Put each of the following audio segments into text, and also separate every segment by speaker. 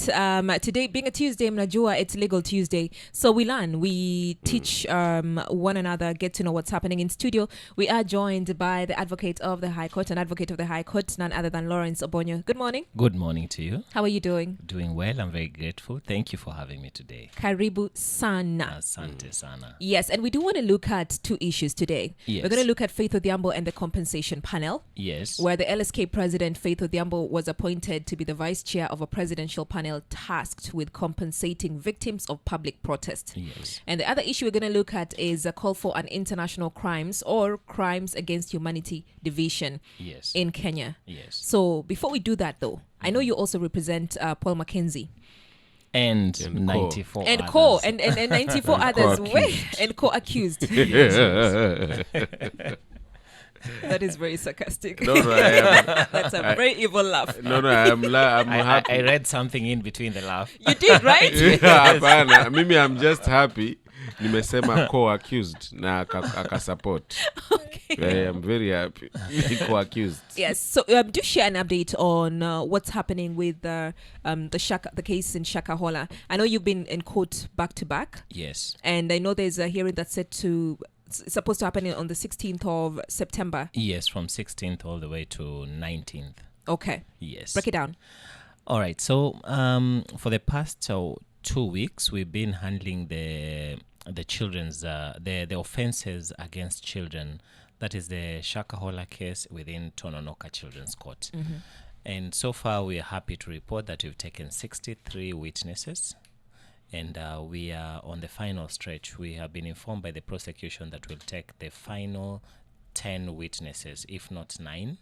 Speaker 1: right. Today, being a Tuesday, mnajua, it's Legal Tuesday. So we learn, we teach one another, get to know what's happening in studio. We are joined by the advocate of the High Court, an advocate of the High Court, none other than Lawrence Obonyo. Good morning.
Speaker 2: Good morning to you.
Speaker 1: How are you doing?
Speaker 2: Doing well. I'm very grateful. Thank you for having me today.
Speaker 1: Karibu sana.
Speaker 2: Asante sana.
Speaker 1: Yes, and we do want to look at two issues today.
Speaker 2: Yes.
Speaker 1: We're going to look at Faith Odhiambo and the compensation panel.
Speaker 2: Yes.
Speaker 1: Where the LSK president, Faith Odhiambo, was appointed to be the vice chair of a presidential panel tasked with compensating victims of public protest.
Speaker 2: Yes.
Speaker 1: And the other issue we're going to look at is a call for an international crimes or crimes against humanity division
Speaker 2: Yes.
Speaker 1: in Kenya.
Speaker 2: Yes.
Speaker 1: So before we do that, though, I know you also represent Paul Mackenzie.
Speaker 2: And
Speaker 3: co.
Speaker 2: 94
Speaker 1: And
Speaker 2: others.
Speaker 1: co and 94 others.
Speaker 3: Co-accused.
Speaker 1: And co-accused. That is very sarcastic.
Speaker 3: No, I am.
Speaker 1: That's a very evil laugh.
Speaker 3: No, I'm happy.
Speaker 2: I read something in between the laugh.
Speaker 1: You did, right?
Speaker 3: Hapana, mimi I'm just happy. Nimesema co-accused na akasupport.
Speaker 1: Okay.
Speaker 3: I'm very happy. Co-accused.
Speaker 1: Yes. So do share an update on what's happening with the case in Shakahola. I know you've been in court back to back.
Speaker 2: Yes.
Speaker 1: And I know there's a hearing that's supposed to happen on the 16th of September.
Speaker 2: Yes, from 16th all the way to 19th.
Speaker 1: Okay.
Speaker 2: Yes.
Speaker 1: Break it down.
Speaker 2: All right. So for the past 2 weeks, we've been handling the children's the offenses against children. That is the Shakahola case within Tononoka Children's Court.
Speaker 1: Mm-hmm.
Speaker 2: And so far, we are happy to report that we've taken 63 witnesses. And we are on the final stretch. We have been informed by the prosecution that we'll take the final 10 witnesses, if not 9.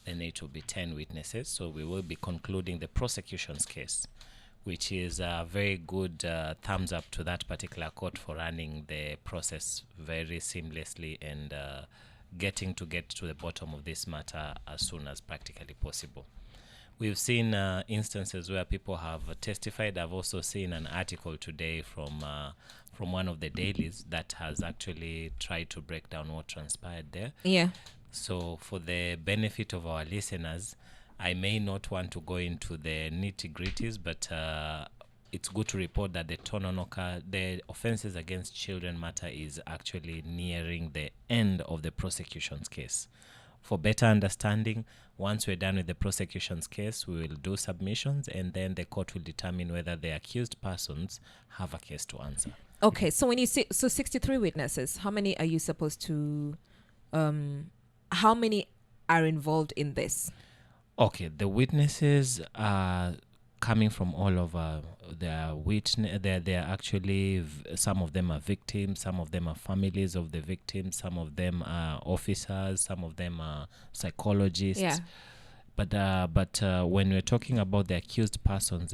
Speaker 2: Then it will be 10 witnesses. So we will be concluding the prosecution's case, which is a very good thumbs up to that particular court for running the process very seamlessly and get to the bottom of this matter as soon as practically possible. We've seen instances where people have testified. I've also seen an article today from one of the dailies that has actually tried to break down what transpired there.
Speaker 1: Yeah.
Speaker 2: So for the benefit of our listeners, I may not want to go into the nitty-gritties, but it's good to report that the offenses against children matter is actually nearing the end of the prosecution's case. For better understanding, once we're done with the prosecution's case, we will do submissions, and then the court will determine whether the accused persons have a case to answer.
Speaker 1: Okay, so when you say 63 witnesses, how many are you supposed to? How many are involved in this?
Speaker 2: Okay, the witnesses are coming from all over. They're actually, some of them are victims, some of them are families of the victims, some of them are officers, some of them are psychologists.
Speaker 1: Yeah.
Speaker 2: But when we're talking about the accused persons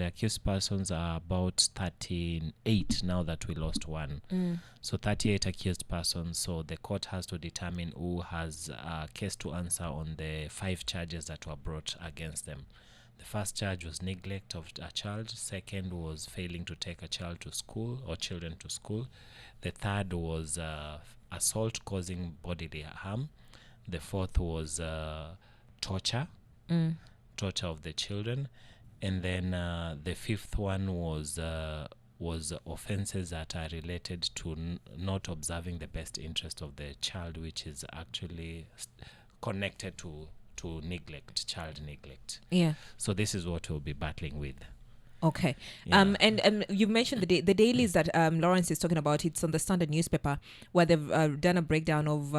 Speaker 2: are about 38 now that we lost one. So 38 accused persons. So the court has to determine who has a case to answer on the 5 charges that were brought against them. The first charge was neglect of a child. Second was failing to take a child to school or children to school. The third was assault causing bodily harm. The fourth was torture. Torture of the children. And then the fifth one was offenses that are related to not observing the best interest of the child, which is actually connected to child neglect.
Speaker 1: Yeah.
Speaker 2: So this is what we'll be battling with.
Speaker 1: Okay.
Speaker 2: Yeah.
Speaker 1: And you mentioned the dailies that Lawrence is talking about. It's on the Standard newspaper where they've done a breakdown of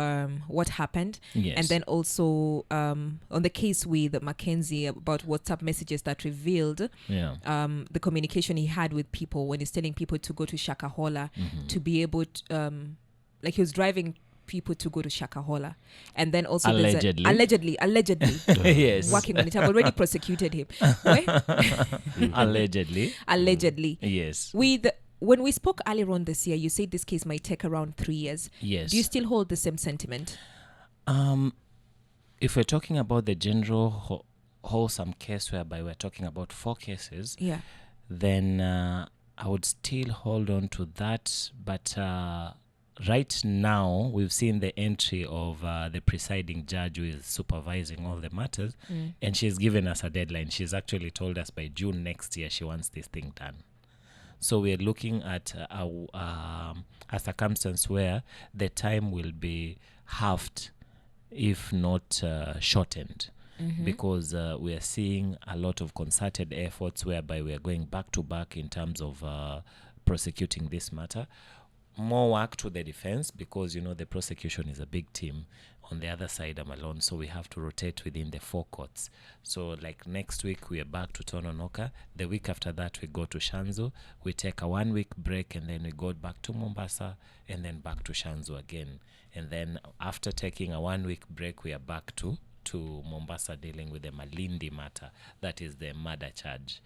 Speaker 1: what happened.
Speaker 2: Yes.
Speaker 1: And then also on the case with Mackenzie about WhatsApp messages that revealed the communication he had with people when he's telling people to go to Shakahola to be able to, like he was driving people to go to Shakahola, and then also allegedly
Speaker 2: Yes,
Speaker 1: working on it. I've already prosecuted him. Allegedly.
Speaker 2: Yes.
Speaker 1: When we spoke earlier on this year, you said this case might take around 3 years.
Speaker 2: Yes.
Speaker 1: Do you still hold the same sentiment?
Speaker 2: If we're talking about the general wholesome case whereby we're talking about 4 cases, then I would still hold on to that, but right now, we've seen the entry of the presiding judge who is supervising all the matters, and she's given us a deadline. She's actually told us by June next year she wants this thing done. So we're looking at a circumstance where the time will be halved, if not shortened, because we are seeing a lot of concerted efforts whereby we are going back to back in terms of prosecuting this matter. More work to the defense because, the prosecution is a big team. On the other side, I'm alone, so we have to rotate within the 4 courts. So like next week, we are back to Tononoka. The week after that, we go to Shanzu. We take a 1-week break, and then we go back to Mombasa, and then back to Shanzu again. And then after taking a 1-week break, we are back to Mombasa dealing with the Malindi matter. That is the murder charge.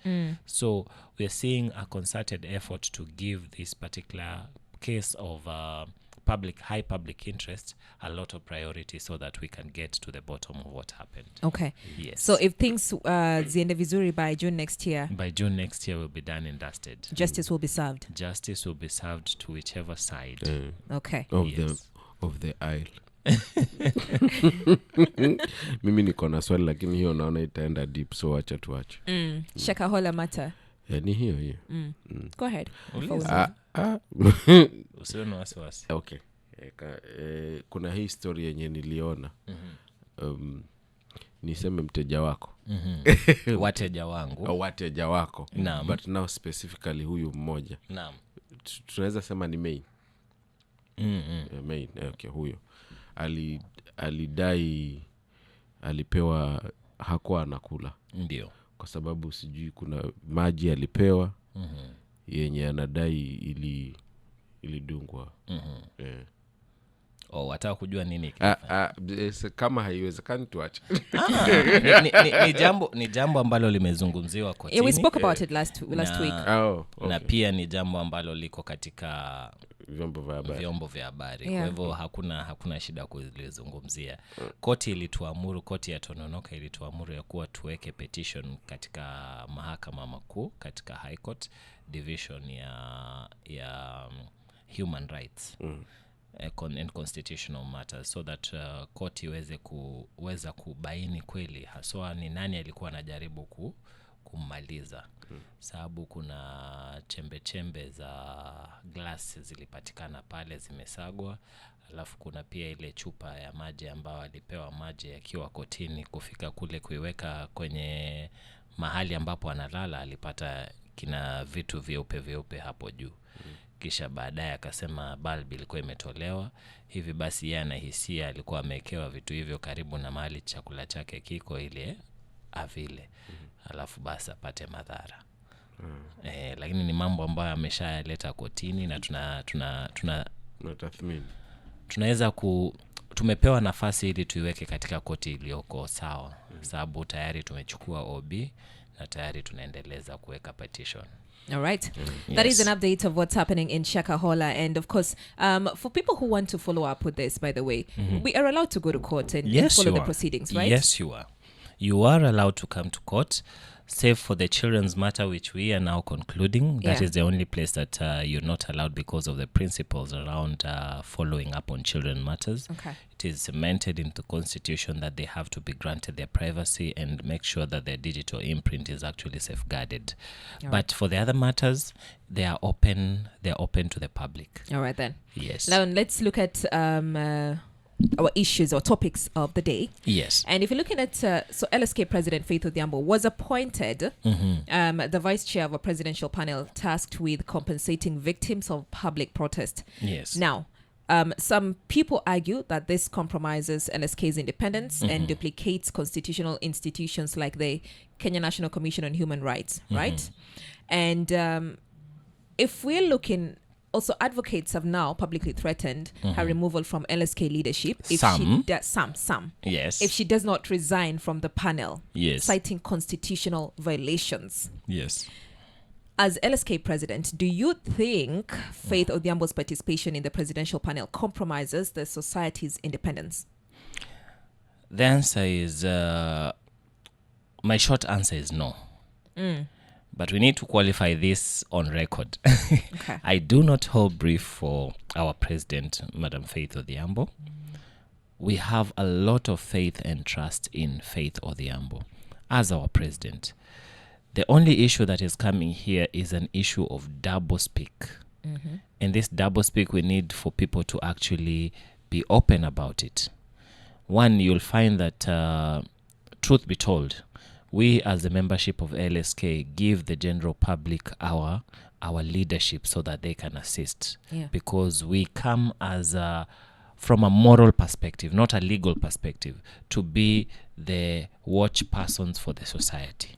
Speaker 2: So we're seeing a concerted effort to give this particular case of high public interest a lot of priority so that we can get to the bottom of what happened.
Speaker 1: Okay.
Speaker 2: Yes.
Speaker 1: So if things ziende vizuri by June next year,
Speaker 2: will be done and dusted.
Speaker 1: Justice will be served.
Speaker 2: Justice will be served to whichever side.
Speaker 1: Okay.
Speaker 3: Of the aisle. Mimi niko na swali lakini hiyo naona itaenda deep, so acha tuache.
Speaker 1: Shakahola matter.
Speaker 3: Ni hiyo.
Speaker 1: Go ahead.
Speaker 2: Usione wasiwasi.
Speaker 3: Okay. Kuna hii story yenye niliona. Niseme mteja wako.
Speaker 2: Wateja wangu.
Speaker 3: Wateja wako.
Speaker 2: Naam.
Speaker 3: But now specifically huyu mmoja.
Speaker 2: Naam.
Speaker 3: Tunaweza sema ni main. Main. Okay, huyo. Alidai alipewa hakuwa anakula.
Speaker 2: Ndio.
Speaker 3: Kwa sababu sijui kuna maji alipewa yenye anadai ilidungwa.
Speaker 2: Wataka kujua nini?
Speaker 3: Kama haiwezekani tuache.
Speaker 2: Ni jambo ambalo limezungumziwa kotini.
Speaker 1: Yeah, we spoke about it last week.
Speaker 3: Okay.
Speaker 2: Na pia ni jambo ambalo liko katika vyombo vya habari.
Speaker 1: Yeah.
Speaker 2: Kwa hivyo hakuna shida kulizungumzia. Koti ya Tononoka ilituamuru ya kuwa tuweke petition katika mahakama makuu, katika High Court Division ya Human Rights and Constitutional Matters, so that koti iweze kubaini kweli haswa ni nani alikuwa anajaribu kummaliza. Sababu kuna chembe za glass zilipatikana pale zimesagwa, alafu kuna pia ile chupa ya maji ambayo alipewa maji akiwa kotini. Kufika kule kuiweka kwenye mahali ambapo analala, alipata kina vitu vyeupe hapo juu. Kisha baadaye akasema bulb ilikuwa imetolewa. Hivi basi yeye anahisia alikuwa amewekewa vitu hivyo karibu na mahali chakula chake kiko ile avile. Alafu basi apate madhara. Lakini ni mambo ambayo ameshayaleta kotini na
Speaker 3: tunatathmini.
Speaker 2: Tunaweza tumepewa nafasi ili tuiweke katika koti iliyoko sawa. Sababu tayari tumechukua OB na tayari tunaendeleza kuweka petition.
Speaker 1: All right. That is an update of what's happening in Shakahola. And of course, for people who want to follow up with this, by the way, we are allowed to go to court and follow the proceedings, right?
Speaker 2: Yes, you are. You are allowed to come to court, save for the children's matter, which we are now concluding. That is the only place that you're not allowed because of the principles around following up on children matters.
Speaker 1: Okay.
Speaker 2: It is cemented in the constitution that they have to be granted their privacy and make sure that their digital imprint is actually safeguarded. But for the other matters, they are open to the public.
Speaker 1: All right then.
Speaker 2: Yes.
Speaker 1: Now let's look at our issues or topics of the day.
Speaker 2: Yes.
Speaker 1: And if you're looking at so LSK President Faith Odhiambo was appointed the vice chair of a presidential panel tasked with compensating victims of public protest.
Speaker 2: Yes.
Speaker 1: Now, some people argue that this compromises LSK's independence and duplicates constitutional institutions like the Kenya National Commission on Human Rights, right? And if we're looking, also advocates have now publicly threatened her removal from LSK leadership. If
Speaker 2: Some.
Speaker 1: Some.
Speaker 2: Yes.
Speaker 1: If she does not resign from the panel,
Speaker 2: Yes.
Speaker 1: citing constitutional violations.
Speaker 2: Yes.
Speaker 1: As LSK president, do you think Faith Odhiambo's participation in the presidential panel compromises the society's independence?
Speaker 2: The answer is, my short answer is no. But we need to qualify this on record.
Speaker 1: Okay.
Speaker 2: I do not hold brief for our president, Madam Faith Odhiambo. We have a lot of faith and trust in Faith Odhiambo as our president. The only issue that is coming here is an issue of double speak. And this double speak, we need for people to actually be open about it. One, you'll find that, truth be told, we as the membership of LSK give the general public our leadership so that they can assist.
Speaker 1: Yeah.
Speaker 2: Because we come as from a moral perspective, not a legal perspective, to be the watch persons for the society.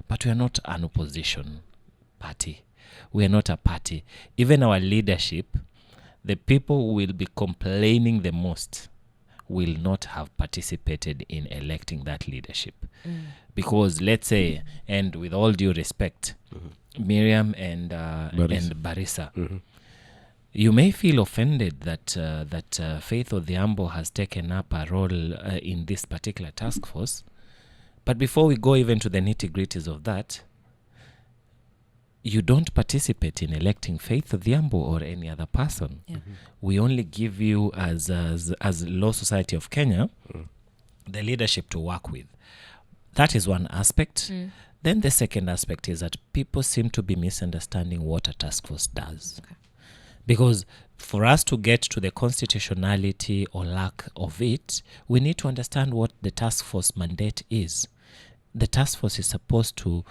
Speaker 2: But we are not an opposition party. We are not a party. Even our leadership, the people who will be complaining the most will not have participated in electing that leadership. Because let's say, and with all due respect, Miriam and Barisa, you may feel offended that Faith Odhiambo has taken up a role in this particular task force. But before we go even to the nitty-gritties of that, you don't participate in electing Faith Odhiambo or any other person.
Speaker 1: Yeah.
Speaker 2: We only give you as Law Society of Kenya the leadership to work with. That is one aspect. Then the second aspect is that people seem to be misunderstanding what a task force does.
Speaker 1: Okay.
Speaker 2: Because for us to get to the constitutionality or lack of it, we need to understand what the task force mandate is. The task force is supposed to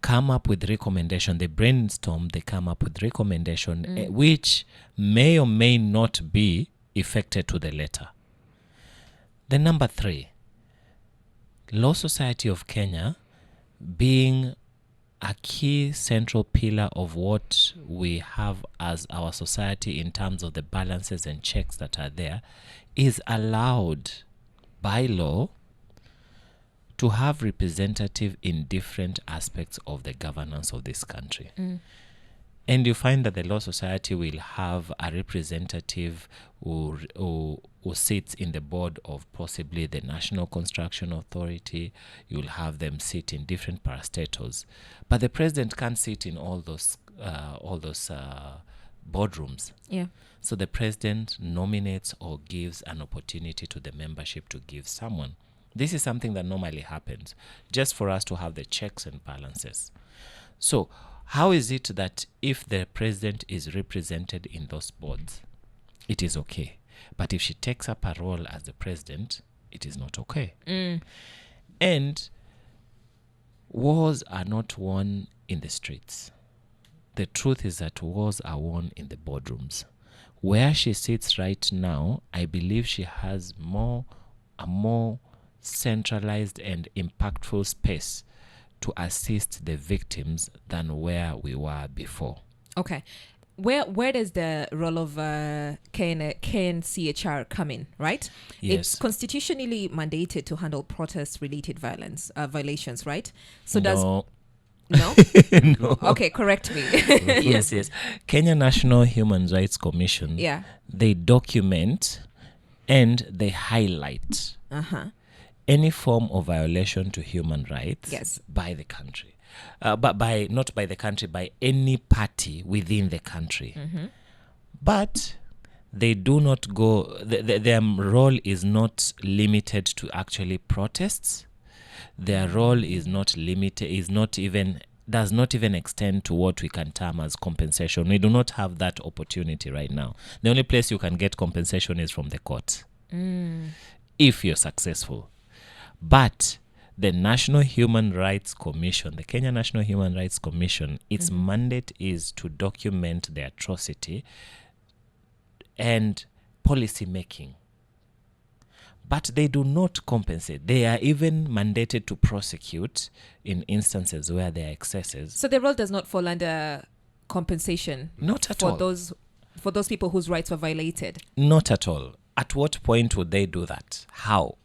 Speaker 2: come up with recommendation. They brainstorm, they come up with recommendation, which may or may not be effected to the letter. Then number 3, Law Society of Kenya being a key central pillar of what we have as our society in terms of the balances and checks that are there, is allowed by law to have representative in different aspects of the governance of this country. And you find that the Law Society will have a representative who sits in the board of possibly the National Construction Authority. You'll have them sit in different parastatals. But the president can't sit in all those boardrooms.
Speaker 1: Yeah.
Speaker 2: So the president nominates or gives an opportunity to the membership to give someone. This is something that normally happens just for us to have the checks and balances. So how is it that if the president is represented in those boards, it is okay? But if she takes up a role as the president, it is not okay. And wars are not won in the streets. The truth is that wars are won in the boardrooms. Where she sits right now, I believe she has a more centralized and impactful space to assist the victims than where we were before.
Speaker 1: Okay. Where does the role of KNCHR come in, right?
Speaker 2: Yes.
Speaker 1: It's constitutionally mandated to handle protest-related violations, right? So
Speaker 2: No.
Speaker 1: No?
Speaker 2: No.
Speaker 1: Okay, correct me.
Speaker 2: Yes. Kenya National Human Rights Commission,
Speaker 1: Yeah.
Speaker 2: they document and they highlight any form of violation to human rights
Speaker 1: Yes.
Speaker 2: by the country. But not by the country, by any party within the country. But they do not go, their role is not limited to actually protests. Their role is not limited, does not even extend to what we can term as compensation. We do not have that opportunity right now. The only place you can get compensation is from the court, if you're successful. But the National Human Rights Commission, the Kenya National Human Rights Commission, its mandate is to document the atrocity and policy making. But they do not compensate. They are even mandated to prosecute in instances where there are excesses.
Speaker 1: So the role does not fall under compensation.
Speaker 2: Not at
Speaker 1: for
Speaker 2: all.
Speaker 1: For those people whose rights were violated.
Speaker 2: Not at all. At what point would they do that? How?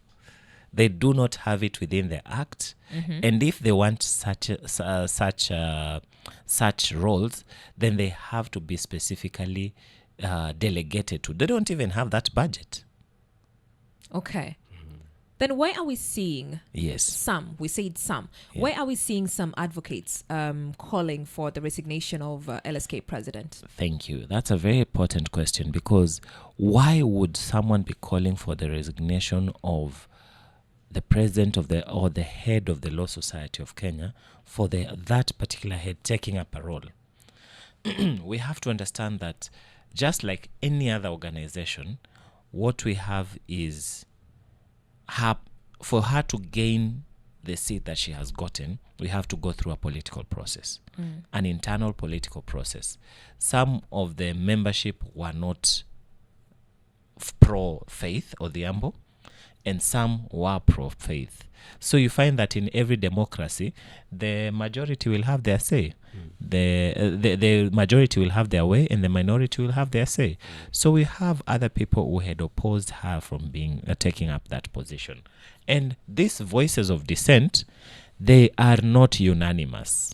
Speaker 2: They do not have it within the act, and if they want such roles, then they have to be specifically delegated to. They don't even have that budget.
Speaker 1: Okay. Then why are we seeing
Speaker 2: Yes.
Speaker 1: some, we said some,
Speaker 2: Yeah.
Speaker 1: why are we seeing some advocates calling for the resignation of LSK president?
Speaker 2: Thank you. That's a very important question, because why would someone be calling for the resignation of the president of or the head of the Law Society of Kenya for that particular head taking up a role? We have to understand that just like any other organization, what we have is for her to gain the seat that she has gotten, we have to go through a political process, an internal political process. Some of the membership were not pro-faith or Odhiambo, and some were pro-faith. So you find that in every democracy, the majority will have their say. The majority will have their way, and the minority will have their say. So we have other people who had opposed her from being taking up that position. And these voices of dissent, they are not unanimous.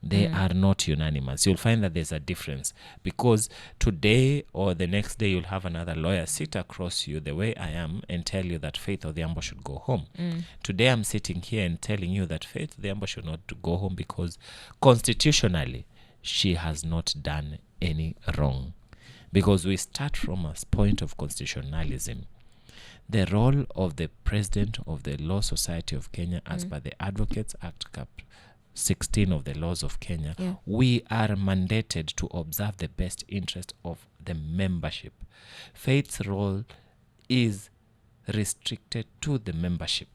Speaker 2: They are not unanimous. You'll find that there's a difference, because today or the next day you'll have another lawyer sit across you the way I am and tell you that Faith Odhiambo should go home. Today I'm sitting here and telling you that Faith Odhiambo should not go home because constitutionally she has not done any wrong. Because we start from a point of constitutionalism. The role of the president of the Law Society of Kenya, as per the Advocates Act Cap 16 of the laws of Kenya, we are mandated to observe the best interest of the membership. Faith's role is restricted to the membership.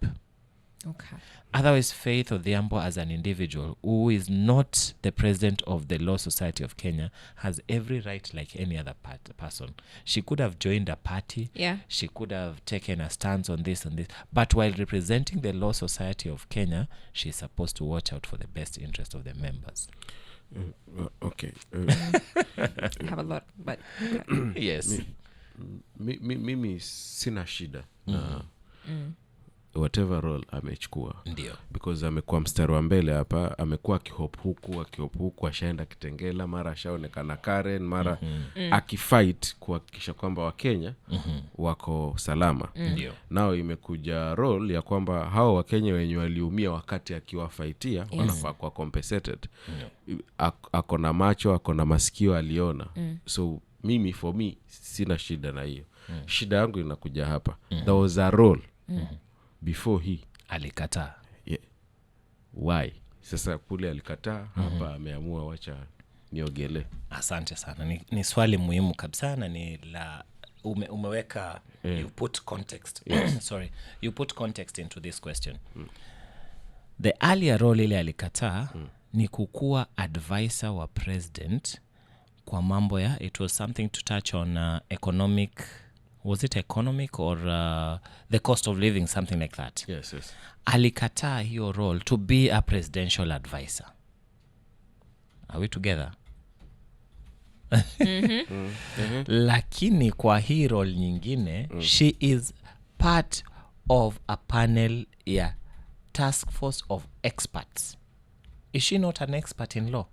Speaker 1: Okay.
Speaker 2: Otherwise, Faith Odhiambo as an individual who is not the president of the Law Society of Kenya has every right like any other person. She could have joined a party.
Speaker 1: Yeah.
Speaker 2: She could have taken a stance on this and this. But while representing the Law Society of Kenya, she's supposed to watch out for the best interest of the members.
Speaker 3: Okay.
Speaker 1: I have a lot, but okay.
Speaker 2: Yes.
Speaker 3: Mimi sina shida na whatever role amechukua,
Speaker 2: Ndio.
Speaker 3: because amekuwa mstari wa mbele hapa, amekuwa akihop huku, ashaenda Kitengela, mara ashaonekana Karen, mara akifight kuhakikisha kwamba Wakenya wako salama.
Speaker 2: Ndio.
Speaker 3: Nao imekuja role ya kwamba hao Wakenya wenye waliumia wakati akiwafaitia wanafaa kuwa compensated. Ako na macho, ako na masikio, aliona. So mimi, for me, sina shida na hiyo. Shida yangu inakuja hapa. There was a role before he
Speaker 2: alikataa.
Speaker 3: Yeah. Why? Sasa kule alikataa, hapa ameamua wacha niogele.
Speaker 2: Asante sana. Ni swali muhimu kabisa, na ni la umeweka you put context. Sorry. You put context into this question. The earlier role ile alikataa ni kukuwa advisor wa president kwa mambo ya, it was something to touch on economic, was it economic or the cost of living, something like that.
Speaker 3: Yes.
Speaker 2: Alikataa hiyo role to be a presidential advisor. Are we together? Lakini kwa hii role nyingine, she is part of a panel task force of experts. Is she not an expert in law?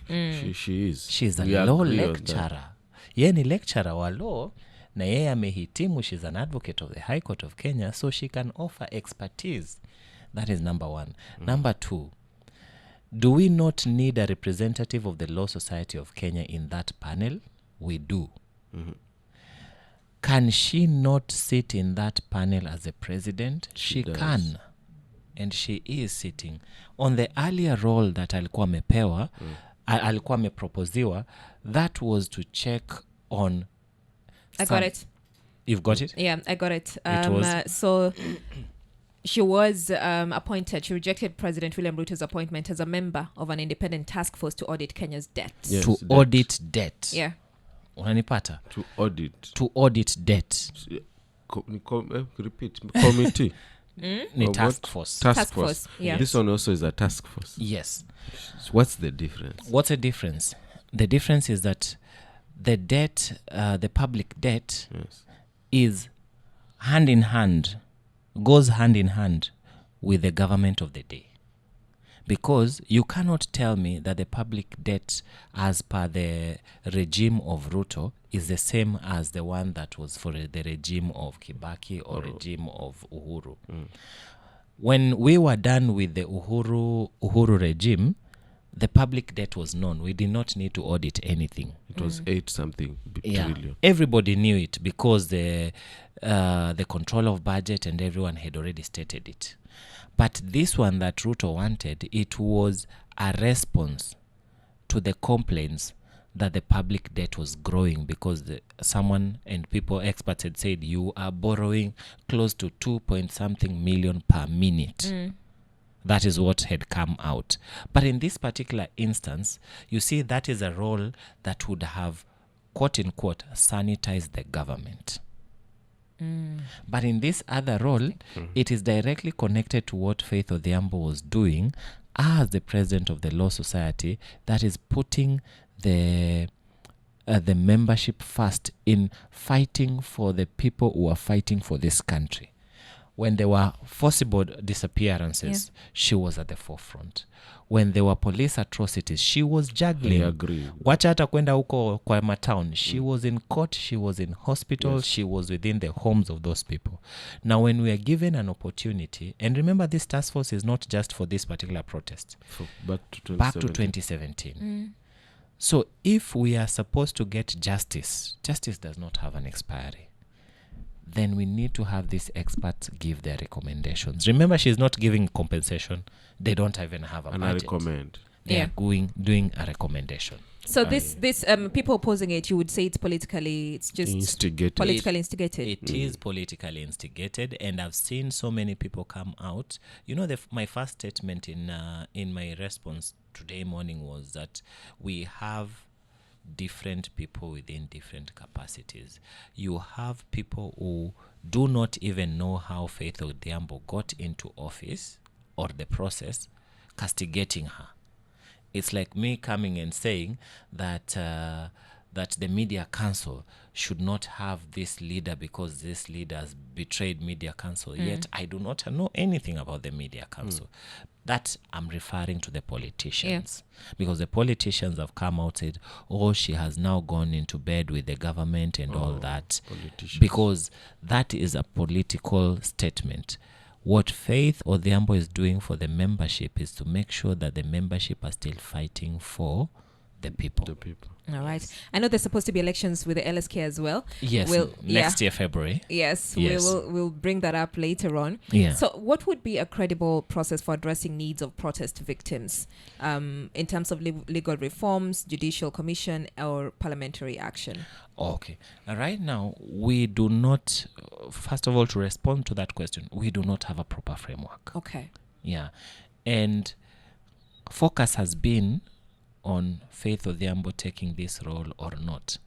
Speaker 3: She is.
Speaker 2: She's a law lecturer. Yeye ni lecturer wa law, na yeye amehitimu. She's an advocate of the High Court of Kenya, so she can offer expertise. That is number one. Number two, do we not need a representative of the Law Society of Kenya in that panel? We do. Can she not sit in that panel as a president? She can. And she is sitting. On the earlier role that alikuwa amepewa, alikuwa ameproposiwa, that was to check on...
Speaker 1: I got it.
Speaker 2: You've got it?
Speaker 1: Yeah, I got it.
Speaker 2: Was?
Speaker 1: So she was appointed. She rejected President William Ruto's appointment as a member of an independent task force to audit Kenya's debt.
Speaker 3: Yes,
Speaker 2: to audit debt.
Speaker 1: Yeah.
Speaker 2: Unanipata?
Speaker 3: To audit.
Speaker 2: To audit debt.
Speaker 3: Repeat. Committee.
Speaker 2: Ni task force.
Speaker 3: Task force.
Speaker 1: Yeah.
Speaker 3: This one also is a task force.
Speaker 2: Yes.
Speaker 3: So what's the difference?
Speaker 2: What's the difference? The difference is that the debt, the public debt, is hand in hand, goes hand in hand with the government of the day. Because you cannot tell me that the public debt, as per the regime of Ruto, is the same as the one that was for the regime of Kibaki or regime of Uhuru. When we were done with the Uhuru regime, the public debt was known. We did not need to audit anything.
Speaker 3: It was 8 something trillion.
Speaker 2: Everybody knew it because the control of budget and everyone had already stated it. But this one that Ruto wanted, it was a response to the complaints that the public debt was growing because someone and experts had said you are borrowing close to 2-point-something million per minute. That is what had come out. But in this particular instance, you see that is a role that would have, quote unquote, sanitized the government. But in this other role, it is directly connected to what Faith Odhiambo was doing as the president of the Law Society, that is putting the membership first in fighting for the people who are fighting for this country. When there were forcible disappearances, she was at the forefront. When there were police atrocities, she was juggling.
Speaker 3: I agree.
Speaker 2: Wacha hata kwenda huko kwa matown. She was in court, she was in hospital, she was within the homes of those people. Now, when we are given an opportunity, and remember this task force is not just for this particular protest.
Speaker 3: Back to
Speaker 2: 2017. So if we are supposed to get justice does not have an expiry. Then we need to have these experts give their recommendations. Remember, she's not giving compensation. They don't even have a budget.
Speaker 3: Recommend.
Speaker 2: They are doing a recommendation.
Speaker 1: So this people opposing it, you would say it's just
Speaker 3: instigated.
Speaker 1: Politically instigated.
Speaker 2: It is politically instigated, and I've seen so many people come out. You know, my first statement in my response today morning was that we have different people within different capacities. You have people who do not even know how Faith Odhiambo got into office or the process, castigating her. It's like me coming and saying that the media council should not have this leader because this leader has betrayed media council. Yet I do not know anything about the media council. That I'm referring to the politicians. Because the politicians have come out and said, she has now gone into bed with the government and all that. Because that is a political statement. What Faith Odhiambo is doing for the membership is to make sure that the membership are still fighting for the people.
Speaker 1: All right. I know there's supposed to be elections with the LSK as well.
Speaker 2: Yes, next year, February.
Speaker 1: Yes. We'll bring that up later on.
Speaker 2: Yeah.
Speaker 1: So what would be a credible process for addressing needs of protest victims in terms of legal reforms, judicial commission, or parliamentary action?
Speaker 2: Okay. Right now, we do not, first of all, to respond to that question, we do not have a proper framework.
Speaker 1: Okay.
Speaker 2: Yeah. And focus has been on Faith Odhiambo taking this role or not.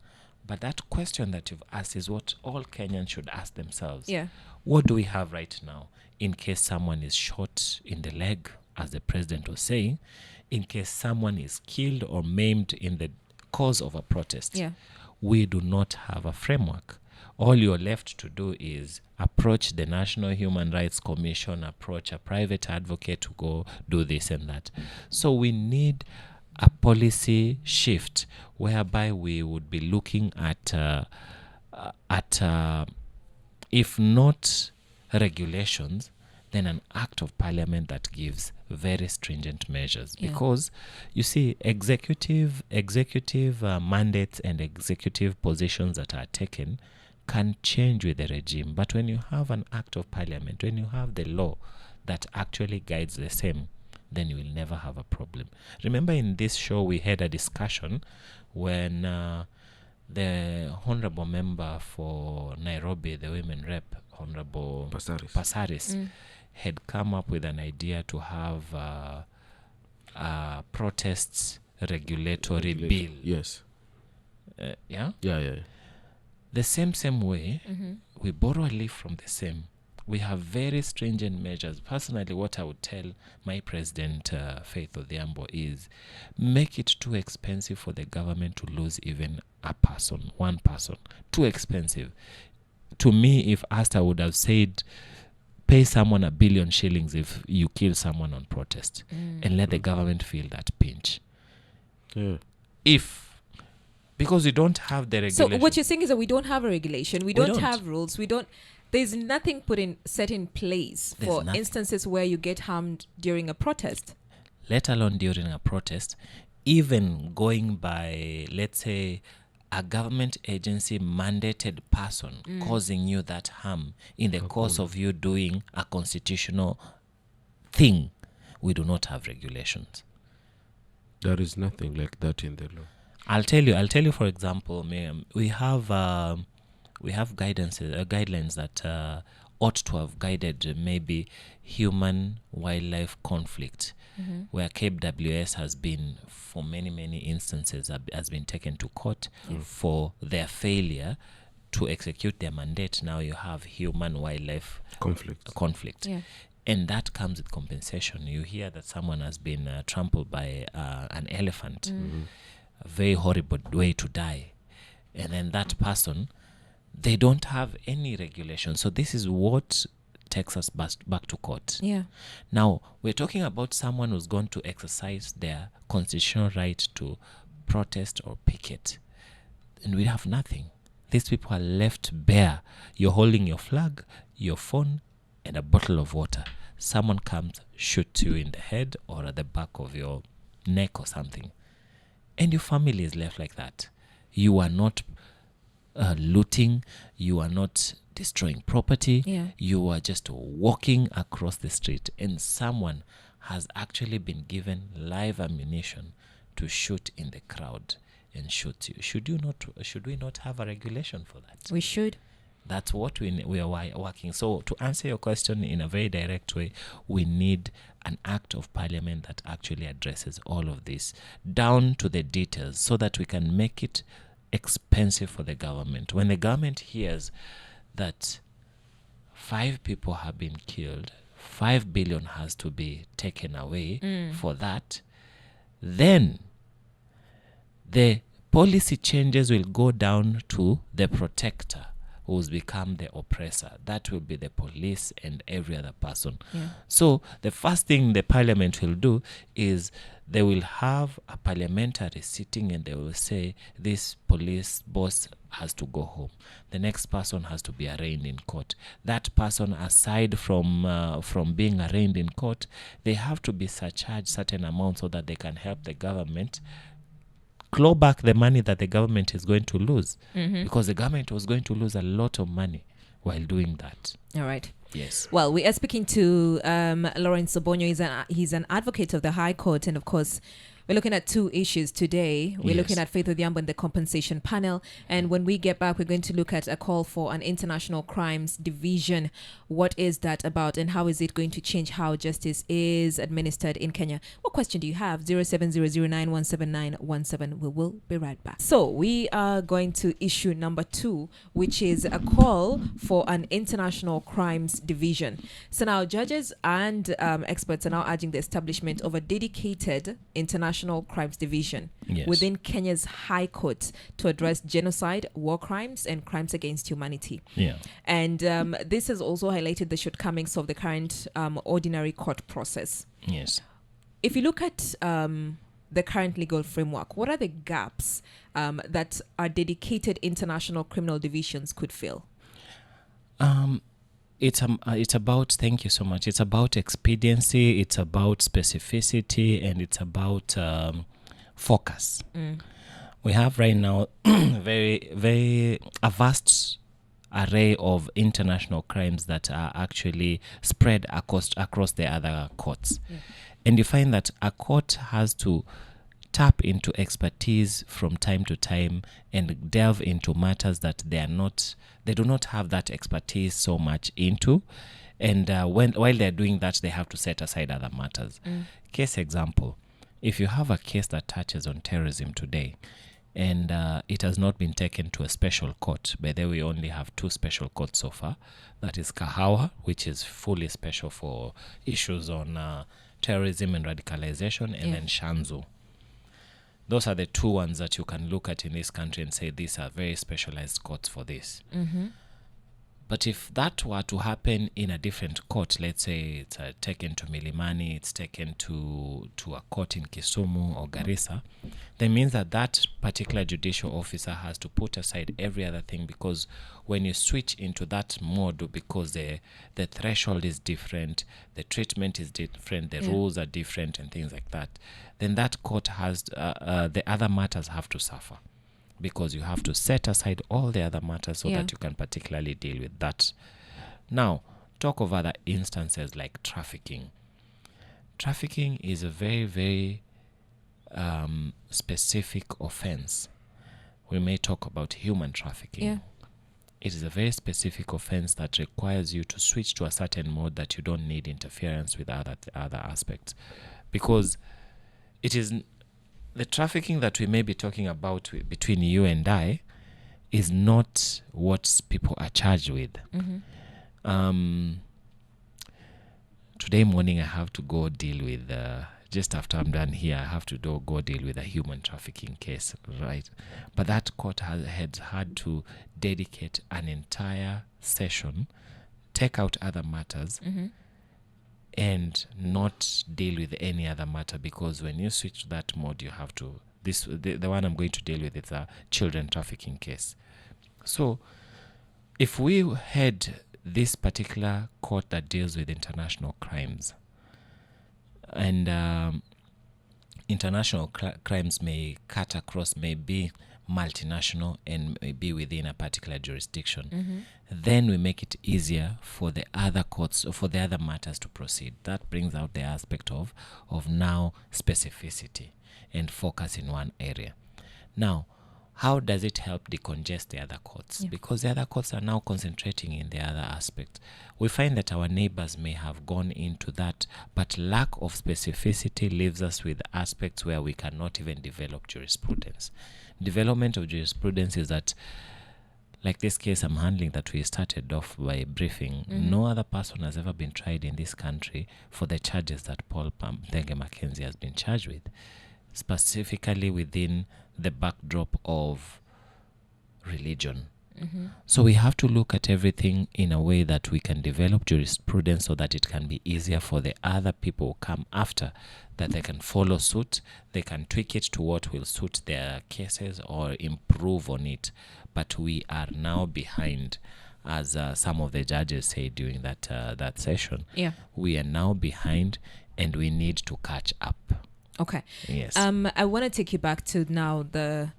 Speaker 2: But that question that you've asked is what all Kenyans should ask themselves.
Speaker 1: Yeah.
Speaker 2: What do we have right now in case someone is shot in the leg, as the president was saying, in case someone is killed or maimed in the cause of a protest?
Speaker 1: Yeah.
Speaker 2: We do not have a framework. All you're left to do is approach the National Human Rights Commission, approach a private advocate to go do this and that. So we need a policy shift whereby we would be looking at if not regulations, then an act of parliament that gives very stringent measures. Because you see, executive mandates and executive positions that are taken can change with the regime. But when you have an act of parliament, when you have the law that actually guides the same, then you will never have a problem. Remember, in this show, we had a discussion when the honorable member for Nairobi, the women rep, Honorable Pasaris, had come up with an idea to have a protests regulatory bill.
Speaker 3: Yes.
Speaker 2: Yeah?
Speaker 3: Yeah.
Speaker 2: The same way, we borrow a leaf from the same. We have very stringent measures. Personally, what I would tell my president, Faith Odhiambo, is make it too expensive for the government to lose even one person. Too expensive. To me, if asked, I would have said, pay someone 1 billion shillings if you kill someone on protest, and let the government feel that pinch.
Speaker 3: Yeah.
Speaker 2: If Because we don't have the regulation.
Speaker 1: So what you're saying is that we don't have a regulation. We don't have rules. There's nothing set in place for instances where you get harmed during a protest.
Speaker 2: Let alone during a protest. Even going by, let's say, a government agency mandated person causing you that harm in the course of you doing a constitutional thing, we do not have regulations.
Speaker 3: There is nothing like that in the law.
Speaker 2: I'll tell you. For example, we have guidelines that ought to have guided maybe human-wildlife conflict, where KWS has been, for many instances, has been taken to court for their failure to execute their mandate. Now you have human-wildlife conflict.
Speaker 1: Yeah.
Speaker 2: And that comes with compensation. You hear that someone has been trampled by an elephant. A very horrible way to die. And then that person, they don't have any regulation. So this is what takes us back to court.
Speaker 1: Yeah.
Speaker 2: Now, we're talking about someone who's going to exercise their constitutional right to protest or picket. And we have nothing. These people are left bare. You're holding your flag, your phone, and a bottle of water. Someone comes, shoots you in the head or at the back of your neck or something. And your family is left like that. You are not looting. You are not destroying property.
Speaker 1: Yeah.
Speaker 2: You are just walking across the street, and someone has actually been given live ammunition to shoot in the crowd and shoot you. Should we not have a regulation for that?
Speaker 1: We should.
Speaker 2: That's what we are working. So to answer your question in a very direct way, we need an act of parliament that actually addresses all of this down to the details so that we can make it expensive for the government. When the government hears that 5 people have been killed, 5 billion has to be taken away for that, then the policy changes will go down to the protector, who's become the oppressor. That will be the police and every other person.
Speaker 1: Yeah.
Speaker 2: So the first thing the parliament will do is they will have a parliamentary sitting and they will say this police boss has to go home. The next person has to be arraigned in court. That person, aside from being arraigned in court, they have to be surcharged certain amount so that they can help the government claw back the money that the government is going to lose, because the government was going to lose a lot of money while doing that.
Speaker 1: All right.
Speaker 2: Yes.
Speaker 1: Well, we are speaking to Lawrence Obonyo. He's an advocate of the High Court, and of course, we're looking at 2 issues today. We're looking at Faith Odhiambo and the compensation panel. And when we get back, we're going to look at a call for an international crimes division. What is that about, and how is it going to change how justice is administered in Kenya? What question do you have? 0700917917. We will be right back. So we are going to issue number 2, which is a call for an international crimes division. So now judges and experts are now urging the establishment of a dedicated international crimes division within Kenya's High Court to address genocide, war crimes, and crimes against humanity.
Speaker 2: Yeah.
Speaker 1: And this has also highlighted the shortcomings of the current ordinary court process.
Speaker 2: Yes.
Speaker 1: If you look at the current legal framework, what are the gaps that our dedicated international criminal divisions could fill?
Speaker 2: It's about, thank you so much. It's about expediency, it's about specificity, and it's about focus. We have right now a vast array of international crimes that are actually spread across the other courts. Yeah. And you find that a court has to tap into expertise from time to time and delve into matters that they do not have that expertise so much into. And while they're doing that, they have to set aside other matters. Case example, if you have a case that touches on terrorism today, and it has not been taken to a special court. By the way, we only have 2 special courts so far. That is Kahawa, which is fully special for issues on terrorism and radicalization, and then Shanzu. Those are the 2 ones that you can look at in this country and say these are very specialized courts for this. But if that were to happen in a different court, let's say it's taken to Milimani, it's taken to a court in Kisumu or Garissa, that means that particular judicial officer has to put aside every other thing, because when you switch into that mode, because the threshold is different, the treatment is different, the rules are different and things like that, then that court has, the other matters have to suffer. Because you have to set aside all the other matters so that you can particularly deal with that. Now, talk of other instances like trafficking. Trafficking is a very, very specific offense. We may talk about human trafficking.
Speaker 1: Yeah.
Speaker 2: It is a very specific offense that requires you to switch to a certain mode that you don't need interference with other aspects. Because it is... The trafficking that we may be talking about between you and I is not what people are charged with. Today morning I have to go deal with, just after I'm done here, I have to go deal with a human trafficking case, right? But that court has had to dedicate an entire session, take out other matters, and not deal with any other matter, because when you switch to that mode, you have to... The one I'm going to deal with is a children trafficking case. So if we had this particular court that deals with international crimes, and international crimes may cut across, may be multinational and may be within a particular jurisdiction, then we make it easier for the other courts or for the other matters to proceed. That brings out the aspect of now specificity and focus in one area. Now, how does it help decongest the other courts? Because the other courts are now concentrating in the other aspect. We find that our neighbors may have gone into that, but lack of specificity leaves us with aspects where we cannot even develop jurisprudence. Development of jurisprudence is that, like this case I'm handling that we started off by briefing, no other person has ever been tried in this country for the charges that Paul Mthenge Mackenzie has been charged with, specifically within the backdrop of religion. So we have to look at everything in a way that we can develop jurisprudence so that it can be easier for the other people who come after, that they can follow suit, they can tweak it to what will suit their cases or improve on it. But we are now behind, as some of the judges say during that session. We are now behind and we need to catch up.
Speaker 1: Okay.
Speaker 2: Yes.
Speaker 1: I want to take you back to now the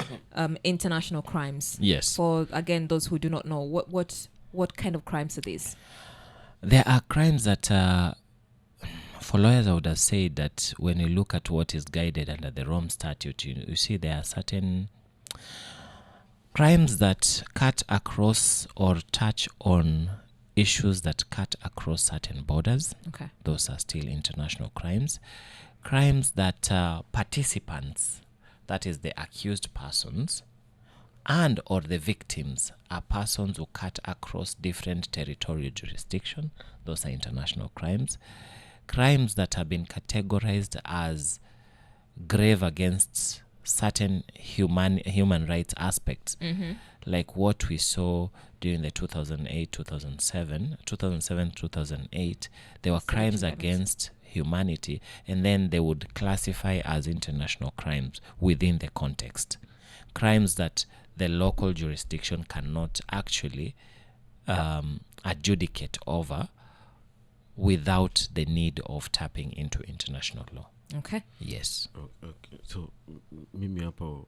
Speaker 1: international crimes.
Speaker 2: Yes.
Speaker 1: For, again, those who do not know, what kind of crimes are these?
Speaker 2: There are crimes that, for lawyers, I would have said that when you look at what is guided under the Rome Statute, you see there are certain crimes that cut across or touch on issues that cut across certain borders.
Speaker 1: Okay.
Speaker 2: Those are still international crimes. Crimes that participants, that is the accused persons, and or the victims are persons who cut across different territorial jurisdiction. Those are international crimes. Crimes that have been categorized as grave against certain human rights aspects, like what we saw during the 2007-2008. There were crimes against humanity, and then they would classify as international crimes within the context. Crimes that the local jurisdiction cannot actually adjudicate over without the need of tapping into international law.
Speaker 1: Okay.
Speaker 2: Yes.
Speaker 3: Okay. So mimi hapo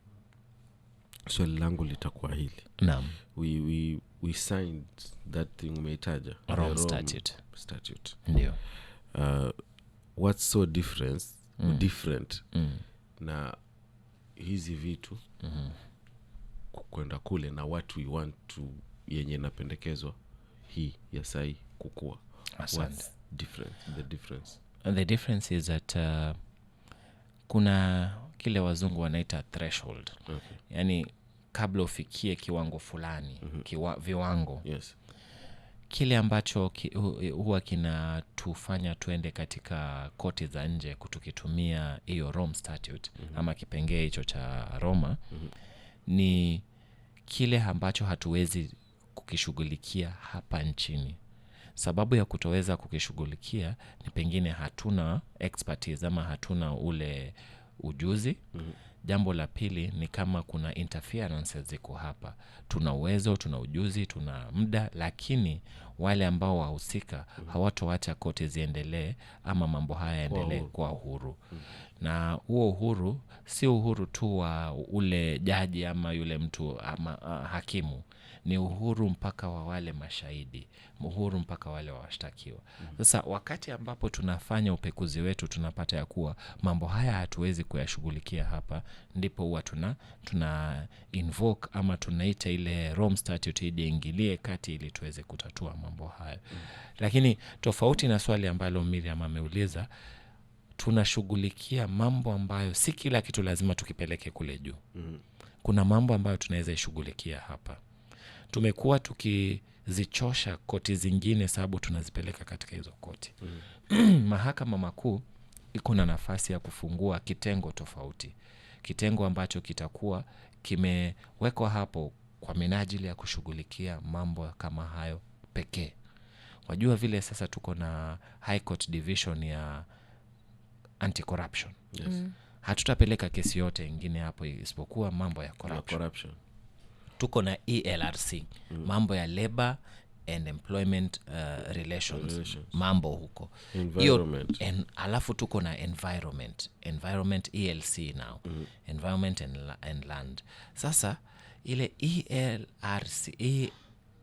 Speaker 3: swali langu litakuwa hili.
Speaker 2: Naam.
Speaker 3: We signed that thing umeitaja,
Speaker 2: Rome Statute.
Speaker 3: Ndio. What's so different na hizi vitu kwenda kule na what we want to yenye napendekezwa hii ya sai kukua? What's different?
Speaker 2: The difference is that kuna kile wazungu wanaita threshold. Okay. Yani kabla ufikie kiwango fulani, viwango.
Speaker 3: Yes.
Speaker 2: Kile ambacho huwa kinatufanya tuende katika koti za nje kutukitumia hiyo Rome Statute, ama kipengee hicho cha Roma, ni kile ambacho hatuwezi kukishughulikia hapa nchini. Sababu ya kutoweza kukishughulikia ni pengine hatuna expertise ama hatuna ule ujuzi. Jambo la pili ni kama kuna interferences ziko hapa. Tuna uwezo, tuna ujuzi, tuna muda, lakini wale ambao wahusika hawatoacha koti ziendelee ama mambo haya yaendelee kwa uhuru. Na huo uhuru si uhuru tu wa ule jaji ama yule mtu ama hakimu, ni uhuru mpaka wa wale mashahidi, uhuru mpaka wale washtakiwa. Sasa wakati ambapo tunafanya upekuzi wetu, tunapata ya kuwa mambo haya hatuwezi kuyashughulikia hapa, ndipo huwa tuna invoke ama tunaita ile Rome Statute ije ingilie kati ili tuweze kutatua mambo haya. Lakini tofauti na swali ambalo Miriam ameuliza, tunashughulikia mambo ambayo si kila kitu lazima tukipeleke kule juu. Kuna mambo ambayo tunaweza ishughulikia hapa. Tumekuwa tukizichosha koti zingine sababu tunazipeleka katika hizo koti. Mahakama makuu iko na nafasi ya kufungua kitengo tofauti. Kitengo ambacho kitakuwa kimewekwa hapo kwa minajili ya kushughulikia mambo kama hayo pekee. Wajua vile sasa tuko na High Court Division ya anti-corruption. Hatutapeleka kesi yote ingine hapo isipokuwa mambo ya corruption. Tuko na ELRC, mambo ya labor and employment relations, mambo huko.
Speaker 3: Environment.
Speaker 2: Alafu tuko na environment ELC now. Environment and land. Sasa ile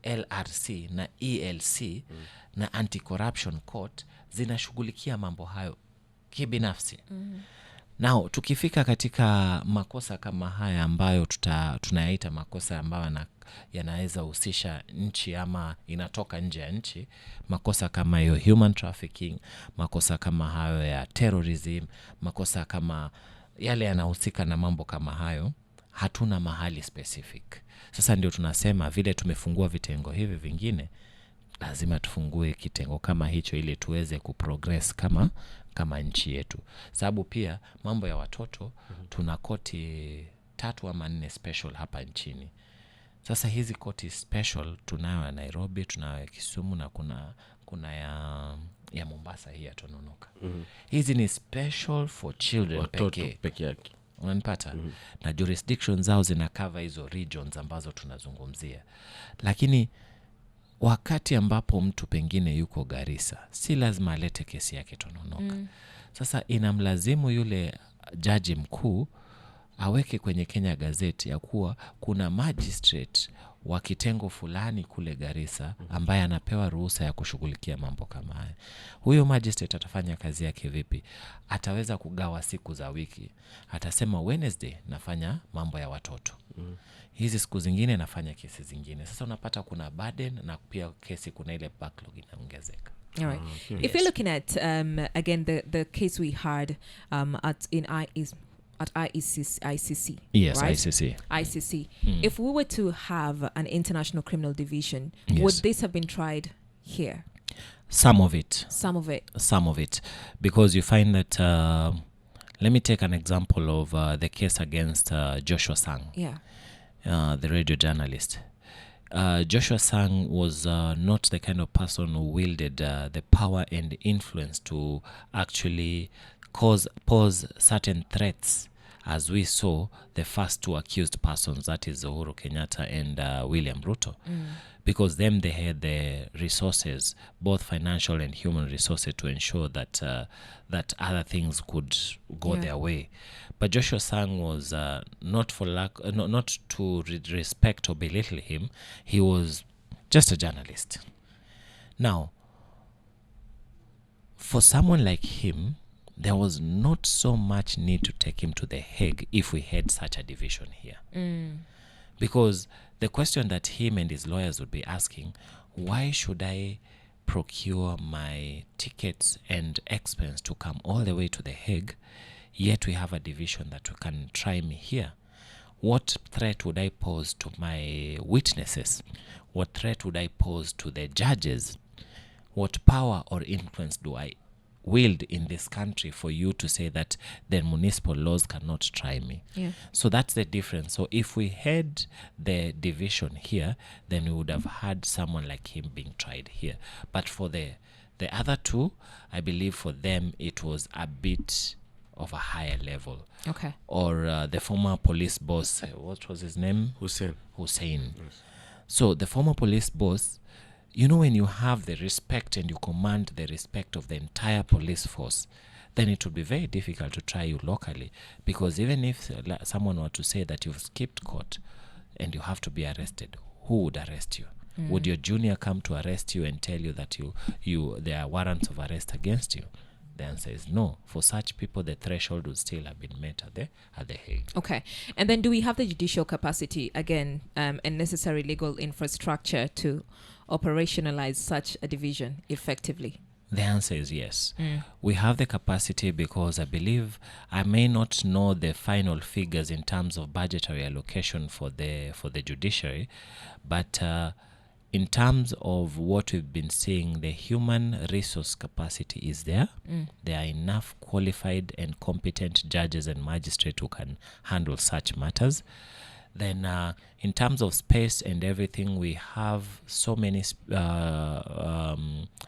Speaker 2: ELRC na ELC na anti-corruption court zinashughulikia mambo hayo kibinafsi. Now, tukifika katika makosa kama haya ambayo tunayaita makosa ambayo yanaweza husisha nchi ama inatoka nje ya nchi, makosa kama hiyo human trafficking, makosa kama hayo ya terrorism, makosa kama yale yanahusika na mambo kama hayo, hatuna mahali specific. Sasa ndio tunasema vile tumefungua vitengo hivi vingine, lazima tufungue kitengo kama hicho ili tuweze kuprogress kama nchi yetu. Sababu pia mambo ya watoto tuna koti 3 ama 4 special hapa nchini. Sasa hizi koti special tunayo ya Nairobi, tunayo ya Kisumu na kuna ya Mombasa hii ya Tononoka. Hizi ni special for children peke yake. Unanipata? Na jurisdiction zao zina cover hizo regions ambazo tunazungumzia. Lakini wakati ambapo mtu pengine yuko Garissa, si lazima alete kesi yake Tononoka. Sasa inamlazimu yule jaji mkuu aweke kwenye Kenya Gazette ya kuwa kuna magistrate wa kitengo fulani kule Garissa ambaye anapewa ruhusa ya kushughulikia mambo kama haya. Huyo magistrate atafanya kazi yake vipi? Ataweza kugawa siku za wiki. Atasema Wednesday nafanya mambo ya watoto. Hizi siku zingine nafanya kesi zingine. Sasa unapata kuna burden na pia kesi kuna ile backlog inaongezeka.
Speaker 1: All right. If you're looking at again the case we had at ICC.
Speaker 2: Yes,
Speaker 1: right?
Speaker 2: ICC.
Speaker 1: If we were to have an international criminal division, would this have been tried here?
Speaker 2: Some of it. Because you find that let me take an example of the case against Joshua Sang.
Speaker 1: Yeah.
Speaker 2: The radio journalist. Joshua Sang was not the kind of person who wielded the power and influence to actually pose certain threats, as we saw the first 2 accused persons, that is Uhuru Kenyatta and William Ruto. Because them, they had the resources, both financial and human resources, to ensure that that other things could go their way. But Joshua Sang was not to respect or belittle him. He was just a journalist. Now, for someone like him, there was not so much need to take him to the Hague if we had such a division here. Because the question that him and his lawyers would be asking, why should I procure my tickets and expense to come all the way to the Hague, yet we have a division that can try me here? What threat would I pose to my witnesses? What threat would I pose to the judges? What power or influence willed in this country for you to say that the municipal laws cannot try me.
Speaker 1: Yeah.
Speaker 2: So that's the difference. So if we had the division here, then we would have had someone like him being tried here. But for the other two, I believe for them it was a bit of a higher level.
Speaker 1: Okay.
Speaker 2: Or the former police boss, what was his name?
Speaker 3: Hussein.
Speaker 2: Yes. So the former police boss, you know, when you have the respect and you command the respect of the entire police force, then it would be very difficult to try you locally. Because even if someone were to say that you've skipped court and you have to be arrested, who would arrest you? Would your junior come to arrest you and tell you that there are warrants of arrest against you? The answer is no. For such people, the threshold would still have been met at the Hague.
Speaker 1: Okay. And then do we have the judicial capacity, again, and necessary legal infrastructure to operationalize such a division effectively?
Speaker 2: The answer is yes. We have the capacity because I believe, I may not know the final figures in terms of budgetary allocation for the judiciary, but in terms of what we've been seeing, the human resource capacity is there. There are enough qualified and competent judges and magistrates who can handle such matters. Then in terms of space and everything, we have so many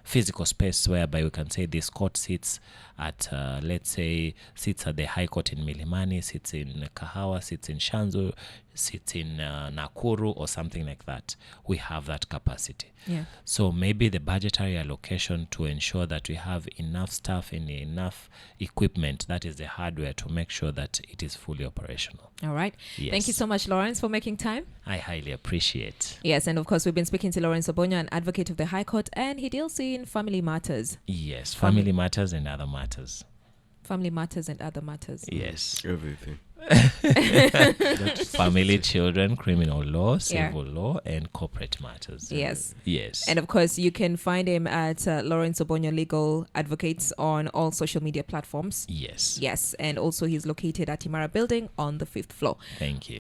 Speaker 2: physical space whereby we can say this court sits at, let's say, sits at the High Court in Milimani, sits in Kahawa, sits in Shanzu, sits in Nakuru or something like that. We have that capacity.
Speaker 1: Yeah.
Speaker 2: So maybe the budgetary allocation to ensure that we have enough staff and enough equipment, that is the hardware, to make sure that it is fully operational.
Speaker 1: All right.
Speaker 2: Yes.
Speaker 1: Thank you so much, Lawrence, for making time.
Speaker 2: I highly appreciate.
Speaker 1: Yes, and of course, we've been speaking to Lawrence Obonyo, an advocate of the High Court, and he deals in family matters.
Speaker 2: Yes, family matters and other matters.
Speaker 1: Family matters and other matters.
Speaker 2: Yes.
Speaker 3: Everything.
Speaker 2: Family, children, criminal law, civil law, and corporate matters.
Speaker 1: Yes.
Speaker 2: Yes.
Speaker 1: And of course, you can find him at Lawrence Obonyo Legal Advocates on all social media platforms.
Speaker 2: Yes.
Speaker 1: Yes. And also he's located at Imara Building on the 5th floor.
Speaker 2: Thank you.